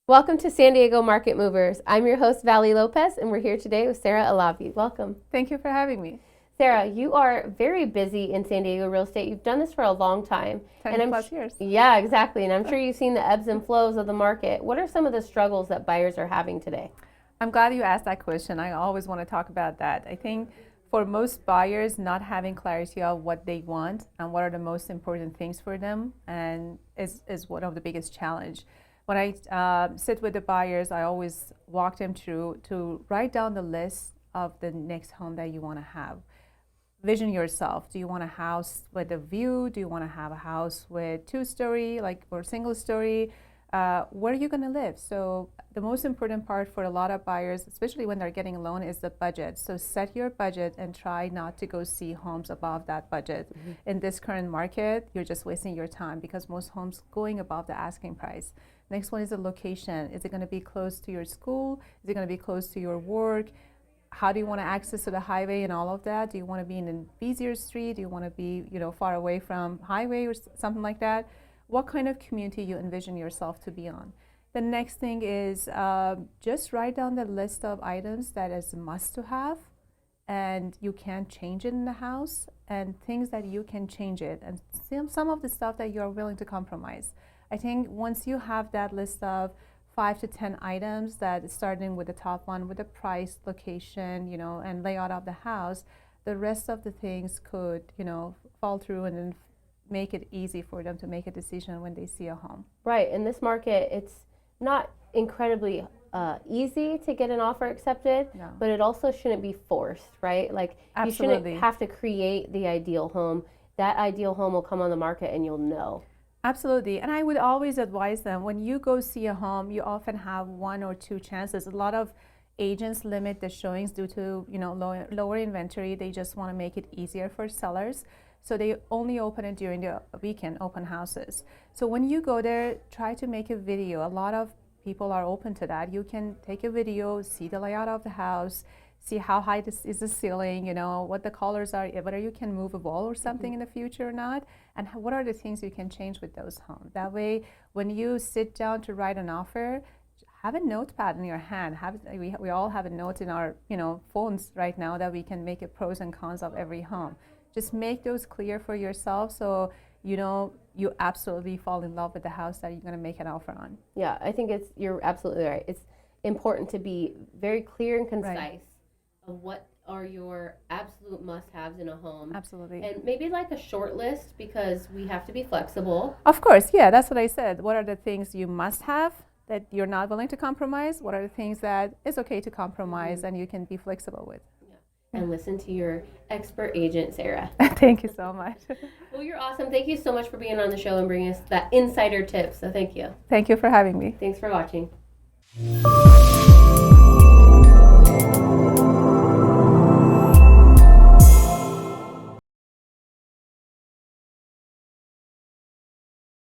Welcome to San Diego Market Movers. I'm your host, Valerie Lopez, and we're here today with Sarah Alavi. Welcome. Thank you for having me. Sarah, you are very busy in San Diego real estate. You've done this for a long time. 10 plus years. Yeah, exactly. And I'm sure you've seen the ebbs and flows of the market. What are some of the struggles that buyers are having today? I'm glad you asked that question. I always want to talk about that. I think for most buyers, not having clarity of what they want and what are the most important things for them and is one of the biggest challenge. When I sit with the buyers, I always walk them through to write down the list of the next home that you want to have. Vision yourself. Do you want a house with a view? Do you want to have a house with two-story, or single-story? Where are you going to live? So the most important part for a lot of buyers, especially when they're getting a loan, is the budget. So set your budget and try not to go see homes above that budget. Mm-hmm. In this current market, you're just wasting your time because most homes going above the asking price. Next one is the location. Is it going to be close to your school? Is it going to be close to your work? How do you want to access to the highway and all of that? Do you want to be in a busier street? Do you want to be, far away from highway or something like that? What kind of community you envision yourself to be on? The next thing is just write down the list of items that is a must to have and you can't change it in the house, and things that you can change it, and some of the stuff that you're willing to compromise. I think once you have that list of 5 to 10 items, that starting with the top one with the price, location, and layout of the house, the rest of the things could, fall through and then make it easy for them to make a decision when they see a home. Right. In this market, it's not incredibly easy to get an offer accepted, no. But it also shouldn't be forced, right? Absolutely. You shouldn't have to create the ideal home. That ideal home will come on the market and you'll know. Absolutely. And I would always advise them, when you go see a home, you often have 1 or 2 chances. A lot of agents limit the showings due to lower inventory. They just want to make it easier for sellers. So they only open it during the weekend open houses. So when you go there, try to make a video. A lot of people are open to that. You can take a video, see the layout of the house, see how high this is the ceiling, what the colors are, whether you can move a wall or something in the future or not, and what are the things you can change with those homes. That way, when you sit down to write an offer, have a notepad in your hand. We all have a note in our phones right now that we can make a pros and cons of every home. Just make those clear for yourself so you absolutely fall in love with the house that you're going to make an offer on. Yeah, I think you're absolutely right. It's important to be very clear and concise. Right. Of what are your absolute must-haves in a home. Absolutely. And maybe like a short list, because we have to be flexible. Of course, yeah, that's what I said. What are the things you must have that you're not willing to compromise? What are the things that is okay to compromise and you can be flexible with? Yeah. And listen to your expert agent, Sarah. Thank you so much. Well, you're awesome. Thank you so much for being on the show and bringing us that insider tip. So thank you. Thank you for having me. Thanks for watching.